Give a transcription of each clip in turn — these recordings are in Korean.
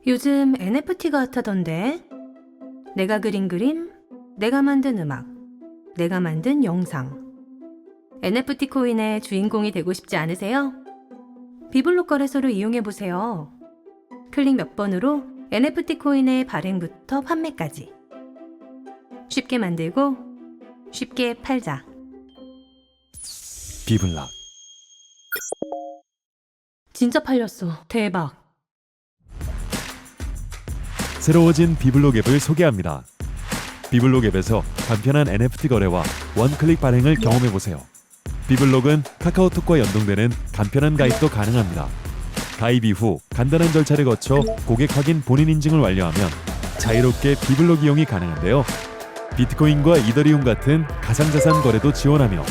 요즘 NFT가 핫하던데. 내가 그린 그림, 내가 만든 음악, 내가 만든 영상. NFT 코인의 주인공이 되고 싶지 않으세요? 비블록 거래소를 이용해보세요. 클릭 몇 번으로 NFT 코인의 발행부터 판매까지. 쉽게 만들고 쉽게 팔자. 비블락. 진짜 팔렸어. 대박. 새로워진 비블록 앱을 소개합니다. 비블록 앱에서 간편한 NFT 거래와 원클릭 발행을 경험해보세요. 비블록은 카카오톡과 연동되는 간편한 가입도 가능합니다. 가입 이후 간단한 절차를 거쳐 고객 확인 본인 인증을 완료하면 자유롭게 비블록 이용이 가능한데요. 비트코인과 이더리움 같은 가상자산 거래도 지원하며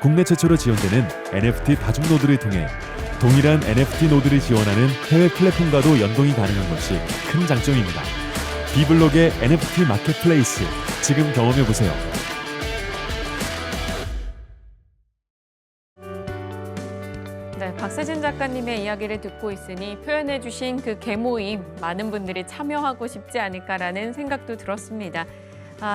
국내 최초로 지원되는 NFT 다중 노드를 통해 동일한 NFT 노드를 지원하는 해외 플랫폼과도 연동이 가능한 것이 큰 장점입니다. 비블록의 NFT 마켓플레이스, 지금 경험해보세요. 네, 박세진 작가님의 이야기를 듣고 있으니 표현해주신 그 개모임 많은 분들이 참여하고 싶지 않을까라는 생각도 들었습니다.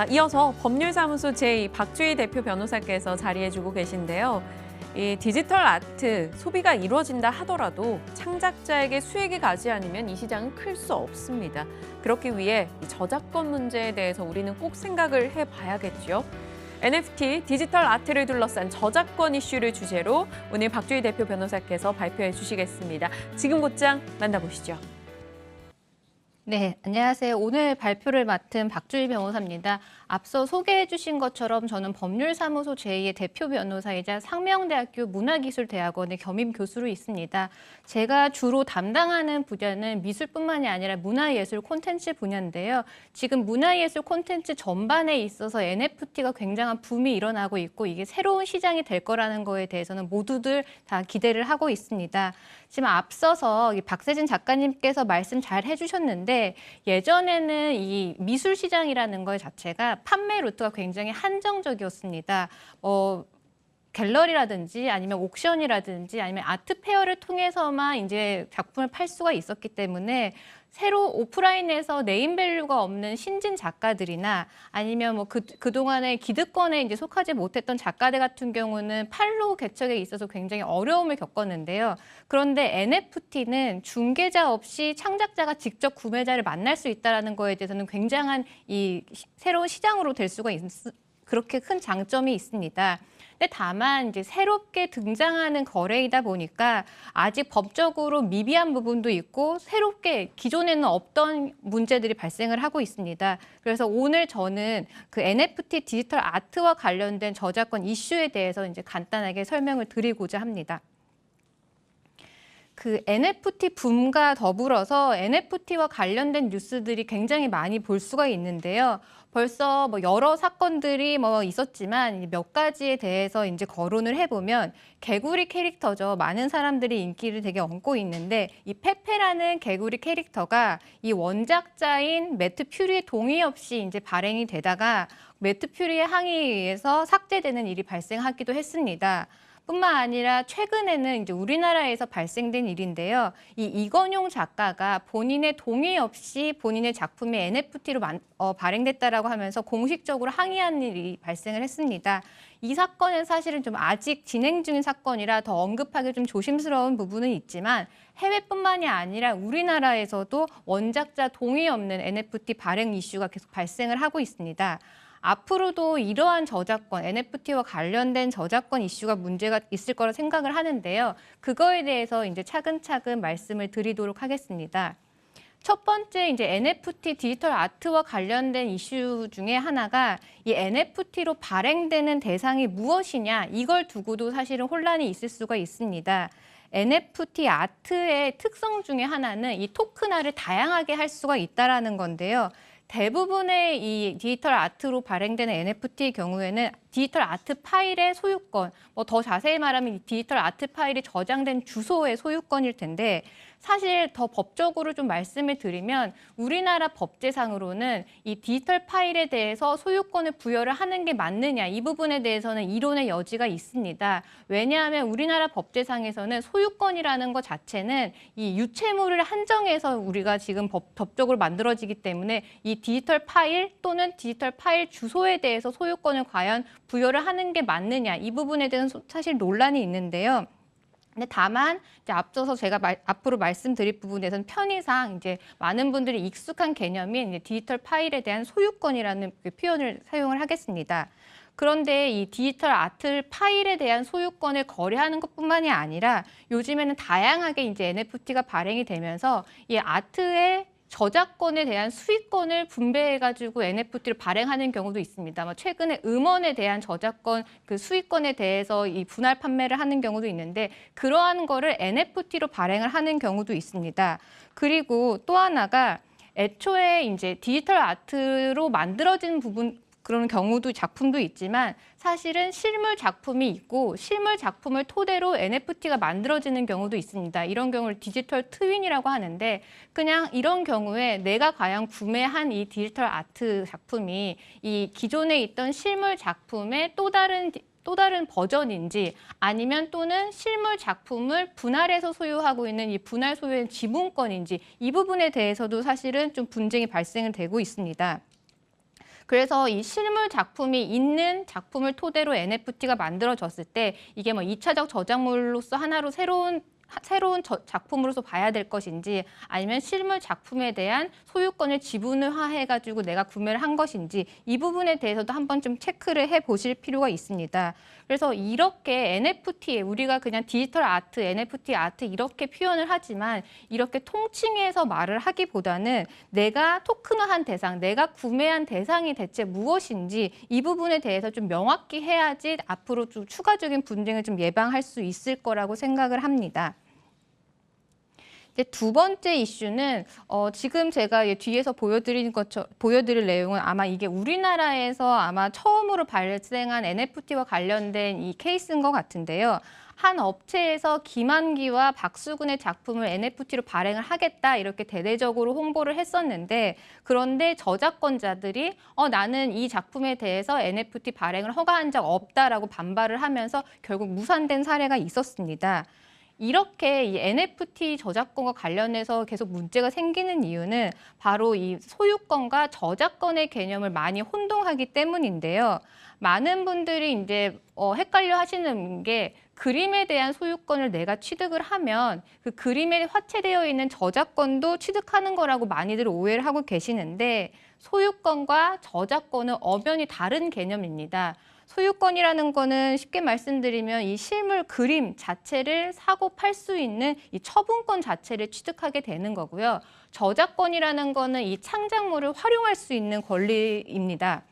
이어서 법률사무소 제2 박주희 대표 변호사께서 자리해주고 계신데요. 이 디지털 아트 소비가 이루어진다 하더라도 창작자에게 수익이 가지 않으면 이 시장은 클 수 없습니다. 그렇기 위해 이 저작권 문제에 대해서 우리는 꼭 생각을 해봐야겠죠. NFT, 디지털 아트를 둘러싼 저작권 이슈를 주제로 오늘 박주희 대표 변호사께서 발표해 주시겠습니다. 지금 곧장 만나보시죠. 네, 안녕하세요. 오늘 발표를 맡은 박주희 변호사입니다. 앞서 소개해 주신 것처럼 저는 법률사무소 제2의 대표 변호사이자 상명대학교 문화기술대학원의 겸임 교수로 있습니다. 제가 주로 담당하는 분야는 미술뿐만이 아니라 문화예술 콘텐츠 분야인데요. 지금 문화예술 콘텐츠 전반에 있어서 NFT가 굉장한 붐이 일어나고 있고 이게 새로운 시장이 될 거라는 거에 대해서는 모두들 다 기대를 하고 있습니다. 지금 앞서서 박세진 작가님께서 말씀 잘 해주셨는데 예전에는 이 미술 시장이라는 것 자체가 판매 루트가 굉장히 한정적이었습니다. 갤러리라든지 아니면 옥션이라든지 아니면 아트 페어를 통해서만 이제 작품을 팔 수가 있었기 때문에 새로 오프라인에서 네임밸류가 없는 신진 작가들이나 아니면 뭐 그동안에 기득권에 이제 속하지 못했던 작가들 같은 경우는 판로 개척에 있어서 굉장히 어려움을 겪었는데요. 그런데 NFT는 중개자 없이 창작자가 직접 구매자를 만날 수 있다는 거에 대해서는 굉장한 이 새로운 시장으로 될 수가 그렇게 큰 장점이 있습니다. 근데 다만 이제 새롭게 등장하는 거래이다 보니까 아직 법적으로 미비한 부분도 있고 새롭게 기존에는 없던 문제들이 발생을 하고 있습니다. 그래서 오늘 저는 그 NFT 디지털 아트와 관련된 저작권 이슈에 대해서 이제 간단하게 설명을 드리고자 합니다. 그 NFT 붐과 더불어서 NFT와 관련된 뉴스들이 굉장히 많이 볼 수가 있는데요. 벌써 뭐 여러 사건들이 뭐 있었지만 몇 가지에 대해서 이제 거론을 해보면 개구리 캐릭터죠. 많은 사람들이 인기를 되게 얻고 있는데 이 페페라는 개구리 캐릭터가 이 원작자인 매트 퓨리의 동의 없이 이제 발행이 되다가 매트 퓨리의 항의에 의해서 삭제되는 일이 발생하기도 했습니다. 뿐만 아니라 최근에는 이제 우리나라에서 발생된 일인데요. 이 이건용 작가가 본인의 동의 없이 본인의 작품이 NFT로 발행됐다라고 하면서 공식적으로 항의한 일이 발생을 했습니다. 이 사건은 사실은 좀 아직 진행 중인 사건이라 더 언급하기 좀 조심스러운 부분은 있지만 해외뿐만이 아니라 우리나라에서도 원작자 동의 없는 NFT 발행 이슈가 계속 발생을 하고 있습니다. 앞으로도 이러한 저작권, NFT와 관련된 저작권 이슈가 문제가 있을 거라 생각을 하는데요. 그거에 대해서 이제 차근차근 말씀을 드리도록 하겠습니다. 첫 번째 이제 NFT 디지털 아트와 관련된 이슈 중에 하나가 이 NFT로 발행되는 대상이 무엇이냐 이걸 두고도 사실은 혼란이 있을 수가 있습니다. NFT 아트의 특성 중에 하나는 이 토큰화를 다양하게 할 수가 있다라는 건데요. 대부분의 이 디지털 아트로 발행되는 NFT의 경우에는 디지털 아트 파일의 소유권, 뭐 더 자세히 말하면 이 디지털 아트 파일이 저장된 주소의 소유권일 텐데 사실 더 법적으로 좀 말씀을 드리면 우리나라 법제상으로는 이 디지털 파일에 대해서 소유권을 부여를 하는 게 맞느냐 이 부분에 대해서는 이론의 여지가 있습니다. 왜냐하면 우리나라 법제상에서는 소유권이라는 것 자체는 이 유체물을 한정해서 우리가 지금 법적으로 만들어지기 때문에 이 디지털 파일 또는 디지털 파일 주소에 대해서 소유권을 과연 부여를 하는 게 맞느냐 이 부분에 대해서 사실 논란이 있는데요. 근데 다만 이제 앞서서 제가 앞으로 말씀드릴 부분에서는 편의상 이제 많은 분들이 익숙한 개념인 이제 디지털 파일에 대한 소유권이라는 그 표현을 사용을 하겠습니다. 그런데 이 디지털 아트 파일에 대한 소유권을 거래하는 것뿐만이 아니라 요즘에는 다양하게 이제 NFT가 발행이 되면서 이 아트의 저작권에 대한 수익권을 분배해가지고 NFT를 발행하는 경우도 있습니다. 최근에 음원에 대한 저작권, 그 수익권에 대해서 이 분할 판매를 하는 경우도 있는데 그러한 거를 NFT로 발행을 하는 경우도 있습니다. 그리고 또 하나가 애초에 이제 디지털 아트로 만들어진 그런 경우도 작품도 있지만 사실은 실물 작품이 있고 실물 작품을 토대로 NFT가 만들어지는 경우도 있습니다. 이런 경우를 디지털 트윈이라고 하는데 그냥 이런 경우에 내가 과연 구매한 이 디지털 아트 작품이 이 기존에 있던 실물 작품의 또 다른 버전인지 아니면 또는 실물 작품을 분할해서 소유하고 있는 이 분할 소유의 지분권인지 이 부분에 대해서도 사실은 좀 분쟁이 발생을 되고 있습니다. 그래서 이 실물 작품이 있는 작품을 토대로 NFT가 만들어졌을 때 이게 뭐 2차적 저작물로서 하나로 새로운 작품으로서 봐야 될 것인지 아니면 실물 작품에 대한 소유권을 지분화해가지고 내가 구매를 한 것인지 이 부분에 대해서도 한번 좀 체크를 해보실 필요가 있습니다. 그래서 이렇게 NFT에 우리가 그냥 디지털 아트, NFT 아트 이렇게 표현을 하지만 이렇게 통칭해서 말을 하기보다는 내가 토큰화한 대상, 내가 구매한 대상이 대체 무엇인지 이 부분에 대해서 좀 명확히 해야지 앞으로 좀 추가적인 분쟁을 좀 예방할 수 있을 거라고 생각을 합니다. 이제 두 번째 이슈는 지금 제가 뒤에서 보여드릴 내용은 아마 이게 우리나라에서 아마 처음으로 발생한 NFT와 관련된 이 케이스인 것 같은데요. 한 업체에서 김한기와 박수근의 작품을 NFT로 발행을 하겠다 이렇게 대대적으로 홍보를 했었는데 그런데 저작권자들이 나는 이 작품에 대해서 NFT 발행을 허가한 적 없다라고 반발을 하면서 결국 무산된 사례가 있었습니다. 이렇게 이 NFT 저작권과 관련해서 계속 문제가 생기는 이유는 바로 이 소유권과 저작권의 개념을 많이 혼동하기 때문인데요. 많은 분들이 이제 헷갈려 하시는 게 그림에 대한 소유권을 내가 취득을 하면 그 그림에 화체되어 있는 저작권도 취득하는 거라고 많이들 오해를 하고 계시는데 소유권과 저작권은 엄연히 다른 개념입니다. 소유권이라는 거는 쉽게 말씀드리면 이 실물 그림 자체를 사고 팔 수 있는 이 처분권 자체를 취득하게 되는 거고요. 저작권이라는 거는 이 창작물을 활용할 수 있는 권리입니다.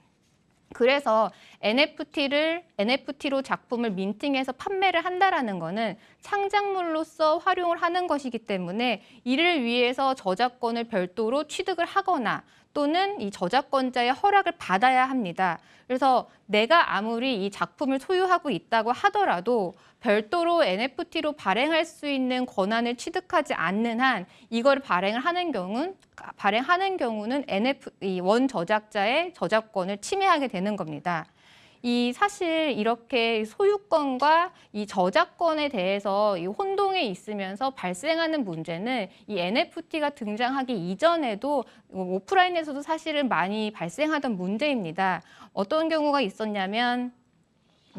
그래서 NFT로 작품을 민팅해서 판매를 한다라는 거는 창작물로서 활용을 하는 것이기 때문에 이를 위해서 저작권을 별도로 취득을 하거나 또는 이 저작권자의 허락을 받아야 합니다. 그래서 내가 아무리 이 작품을 소유하고 있다고 하더라도 별도로 NFT로 발행할 수 있는 권한을 취득하지 않는 한 이걸 발행하는 경우는 이 원 저작자의 저작권을 침해하게 되는 겁니다. 사실 이렇게 소유권과 이 저작권에 대해서 이 혼동에 있으면서 발생하는 문제는 이 NFT가 등장하기 이전에도 오프라인에서도 사실은 많이 발생하던 문제입니다. 어떤 경우가 있었냐면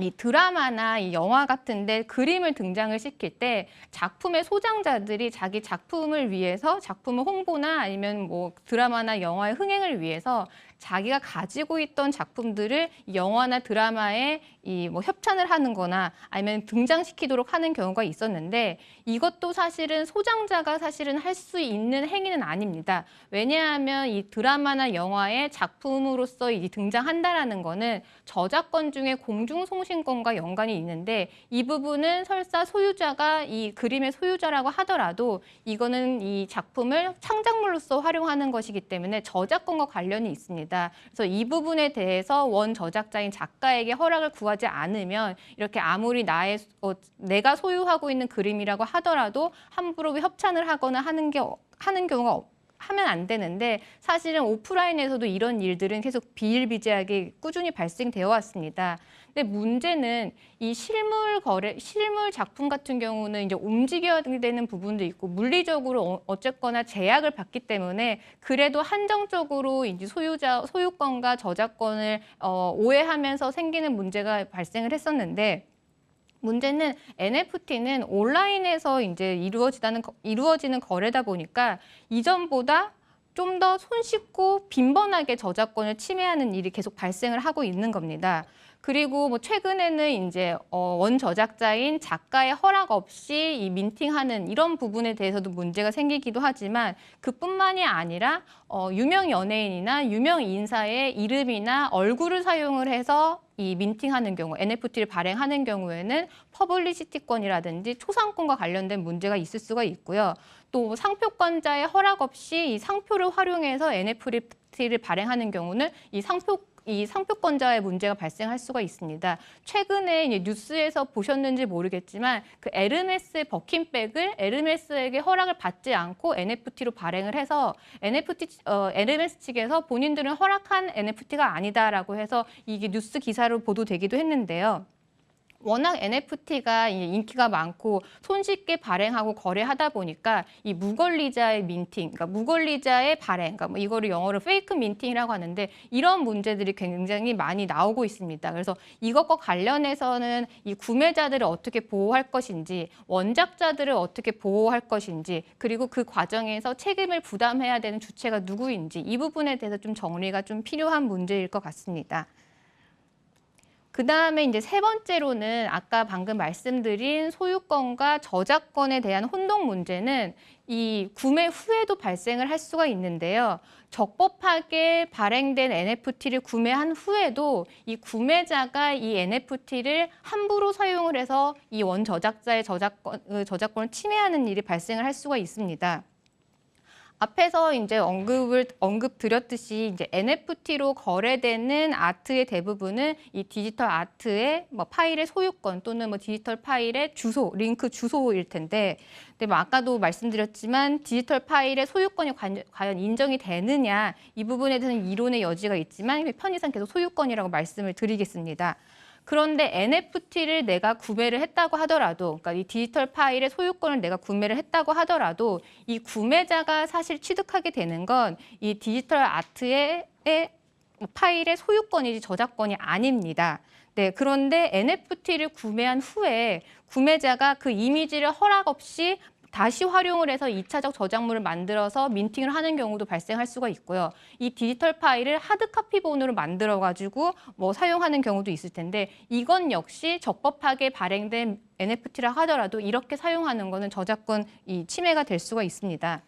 이 드라마나 이 영화 같은데 그림을 등장을 시킬 때 작품의 소장자들이 자기 작품을 위해서 작품의 홍보나 아니면 뭐 드라마나 영화의 흥행을 위해서 자기가 가지고 있던 작품들을 영화나 드라마에 뭐 협찬을 하는 거나 아니면 등장시키도록 하는 경우가 있었는데 이것도 사실은 소장자가 사실은 할 수 있는 행위는 아닙니다. 왜냐하면 이 드라마나 영화의 작품으로서 등장한다라는 거는 저작권 중에 공중송신권과 연관이 있는데 이 부분은 설사 소유자가 이 그림의 소유자라고 하더라도 이거는 이 작품을 창작물로서 활용하는 것이기 때문에 저작권과 관련이 있습니다. 있습니다. 그래서 이 부분에 대해서 원 저작자인 작가에게 허락을 구하지 않으면 이렇게 아무리 내가 소유하고 있는 그림이라고 하더라도 함부로 협찬을 하거나 하는 경우가 하면 안 되는데 사실은 오프라인에서도 이런 일들은 계속 비일비재하게 꾸준히 발생되어 왔습니다. 근데 문제는 이 실물 작품 같은 경우는 이제 움직여야 되는 부분도 있고 물리적으로 어쨌거나 제약을 받기 때문에 그래도 한정적으로 이제 소유권과 저작권을 오해하면서 생기는 문제가 발생을 했었는데 문제는 NFT는 온라인에서 이제 이루어지는 거래다 보니까 이전보다 좀 더 손쉽고 빈번하게 저작권을 침해하는 일이 계속 발생을 하고 있는 겁니다. 그리고 뭐 최근에는 이제 원 저작자인 작가의 허락 없이 이 민팅하는 이런 부분에 대해서도 문제가 생기기도 하지만 그뿐만이 아니라 유명 연예인이나 유명 인사의 이름이나 얼굴을 사용을 해서 이 민팅하는 경우, NFT를 발행하는 경우에는 퍼블리시티권이라든지 초상권과 관련된 문제가 있을 수가 있고요. 또 상표권자의 허락 없이 이 상표를 활용해서 NFT를 발행하는 경우는 이 상표권자의 문제가 발생할 수가 있습니다. 최근에 이제 뉴스에서 보셨는지 모르겠지만 그 에르메스의 버킨백을 에르메스에게 허락을 받지 않고 NFT로 발행을 해서 에르메스 측에서 본인들은 허락한 NFT가 아니다라고 해서 이게 뉴스 기사로 보도되기도 했는데요. 워낙 NFT가 인기가 많고 손쉽게 발행하고 거래하다 보니까 이 무권리자의 민팅, 그러니까 무권리자의 발행, 그러니까 뭐 이거를 영어로 페이크 민팅이라고 하는데 이런 문제들이 굉장히 많이 나오고 있습니다. 그래서 이것과 관련해서는 이 구매자들을 어떻게 보호할 것인지, 원작자들을 어떻게 보호할 것인지, 그리고 그 과정에서 책임을 부담해야 되는 주체가 누구인지 이 부분에 대해서 좀 정리가 좀 필요한 문제일 것 같습니다. 그 다음에 이제 세 번째로는 아까 방금 말씀드린 소유권과 저작권에 대한 혼동 문제는 이 구매 후에도 발생을 할 수가 있는데요. 적법하게 발행된 NFT를 구매한 후에도 이 구매자가 이 NFT를 함부로 사용을 해서 이 원 저작자의 저작권을 침해하는 일이 발생을 할 수가 있습니다. 앞에서 이제 언급 드렸듯이 이제 NFT로 거래되는 아트의 대부분은 이 디지털 아트의 뭐 파일의 소유권 또는 뭐 디지털 파일의 주소, 링크 주소일 텐데, 근데 뭐 아까도 말씀드렸지만 디지털 파일의 소유권이 과연 인정이 되느냐 이 부분에 대해서는 이론의 여지가 있지만 편의상 계속 소유권이라고 말씀을 드리겠습니다. 그런데 NFT를 내가 구매를 했다고 하더라도, 그러니까 이 디지털 파일의 소유권을 내가 구매를 했다고 하더라도 이 구매자가 사실 취득하게 되는 건 이 디지털 아트의 파일의 소유권이지 저작권이 아닙니다. 네, 그런데 NFT를 구매한 후에 구매자가 그 이미지를 허락 없이 다시 활용을 해서 2차적 저작물을 만들어서 민팅을 하는 경우도 발생할 수가 있고요. 이 디지털 파일을 하드카피본으로 만들어가지고 뭐 사용하는 경우도 있을 텐데 이건 역시 적법하게 발행된 NFT라 하더라도 이렇게 사용하는 거는 저작권 침해가 될 수가 있습니다.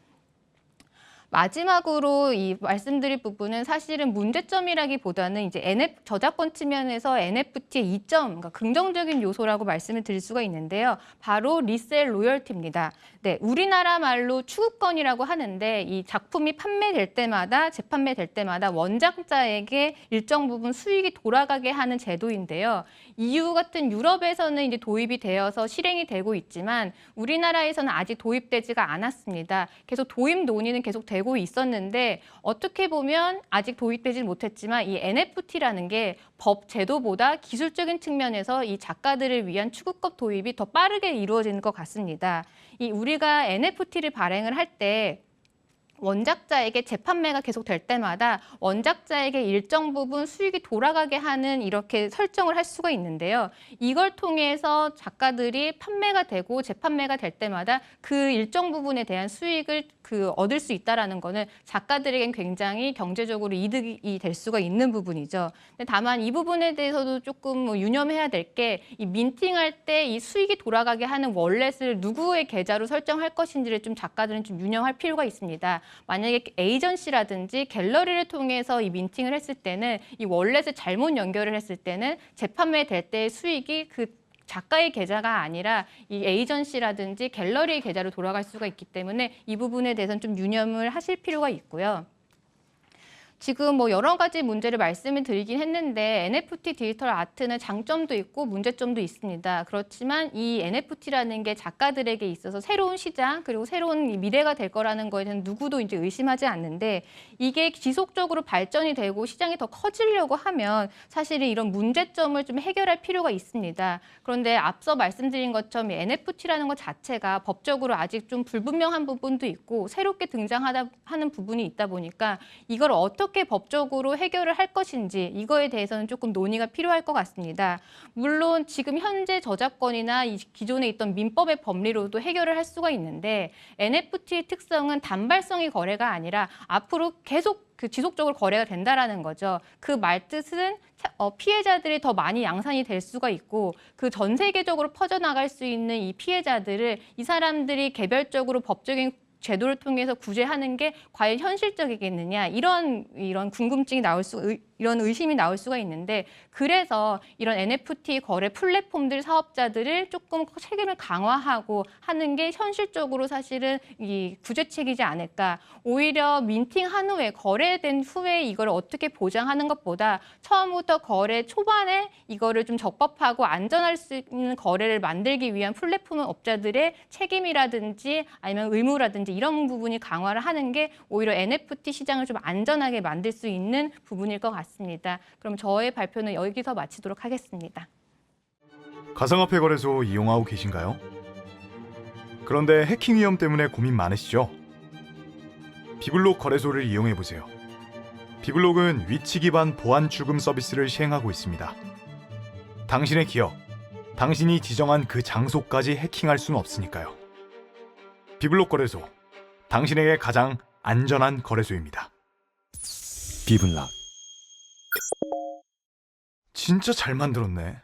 마지막으로 이 말씀드릴 부분은 사실은 문제점이라기보다는 이제 저작권 측면에서 NFT의 이점, 그러니까 긍정적인 요소라고 말씀을 드릴 수가 있는데요. 바로 리셀 로열티입니다. 네, 우리나라 말로 추구권이라고 하는데 이 작품이 재판매될 때마다 원작자에게 일정 부분 수익이 돌아가게 하는 제도인데요. EU 같은 유럽에서는 이제 도입이 되어서 실행이 되고 있지만 우리나라에서는 아직 도입되지가 않았습니다. 계속 도입 논의는 계속 되고 있었는데 어떻게 보면 아직 도입되지 못했지만 이 NFT라는 게 법 제도보다 기술적인 측면에서 이 작가들을 위한 추구법 도입이 더 빠르게 이루어지는 것 같습니다. 우리가 NFT를 발행을 할 때 원작자에게 재판매가 계속 될 때마다 원작자에게 일정 부분 수익이 돌아가게 하는 이렇게 설정을 할 수가 있는데요. 이걸 통해서 작가들이 판매가 되고 재판매가 될 때마다 그 일정 부분에 대한 수익을 얻을 수 있다라는 거는 작가들에겐 굉장히 경제적으로 이득이 될 수가 있는 부분이죠. 근데 다만 이 부분에 대해서도 조금 유념해야 될 게 이 민팅할 때 이 수익이 돌아가게 하는 월렛을 누구의 계좌로 설정할 것인지를 좀 작가들은 좀 유념할 필요가 있습니다. 만약에 에이전시라든지 갤러리를 통해서 이 민팅을 했을 때는 이 월렛을 잘못 연결을 했을 때는 재판매 될 때의 수익이 그 작가의 계좌가 아니라 이 에이전시라든지 갤러리의 계좌로 돌아갈 수가 있기 때문에 이 부분에 대해서는 좀 유념을 하실 필요가 있고요. 지금 뭐 여러 가지 문제를 말씀을 드리긴 했는데 NFT 디지털 아트는 장점도 있고 문제점도 있습니다. 그렇지만 이 NFT라는 게 작가들에게 있어서 새로운 시장 그리고 새로운 미래가 될 거라는 거에 대해서 누구도 이제 의심하지 않는데 이게 지속적으로 발전이 되고 시장이 더 커지려고 하면 사실은 이런 문제점을 좀 해결할 필요가 있습니다. 그런데 앞서 말씀드린 것처럼 NFT라는 것 자체가 법적으로 아직 좀 불분명한 부분도 있고 새롭게 등장하는 부분이 있다 보니까 이걸 어떻게 법적으로 해결을 할 것인지 이거에 대해서는 조금 논의가 필요할 것 같습니다. 물론 지금 현재 저작권이나 이 기존에 있던 민법의 법리로도 해결을 할 수가 있는데 NFT의 특성은 단발성의 거래가 아니라 앞으로 계속 지속적으로 거래가 된다라는 거죠. 그 말뜻은 피해자들이 더 많이 양산이 될 수가 있고 그 전 세계적으로 퍼져나갈 수 있는 이 피해자들을 이 사람들이 개별적으로 법적인 제도를 통해서 구제하는 게 과연 현실적이겠느냐 이런 궁금증이 이런 의심이 나올 수가 있는데 그래서 이런 NFT 거래 플랫폼들 사업자들을 조금 책임을 강화하고 하는 게 현실적으로 사실은 이 구제책이지 않을까. 오히려 민팅한 후에 거래된 후에 이걸 어떻게 보장하는 것보다 처음부터 거래 초반에 이거를 좀 적법하고 안전할 수 있는 거래를 만들기 위한 플랫폼 업자들의 책임이라든지 아니면 의무라든지 이런 부분이 강화를 하는 게 오히려 NFT 시장을 좀 안전하게 만들 수 있는 부분일 것 같습니다. 그럼 저의 발표는 여기서 마치도록 하겠습니다. 가상화폐 거래소 이용하고 계신가요? 그런데 해킹 위험 때문에 고민 많으시죠? 비블록 거래소를 이용해 보세요. 비블록은 위치 기반 보안 출금 서비스를 시행하고 있습니다. 당신의 기억, 당신이 지정한 그 장소까지 해킹할 수는 없으니까요. 비블록 거래소, 당신에게 가장 안전한 거래소입니다. 비블락. 진짜 잘 만들었네.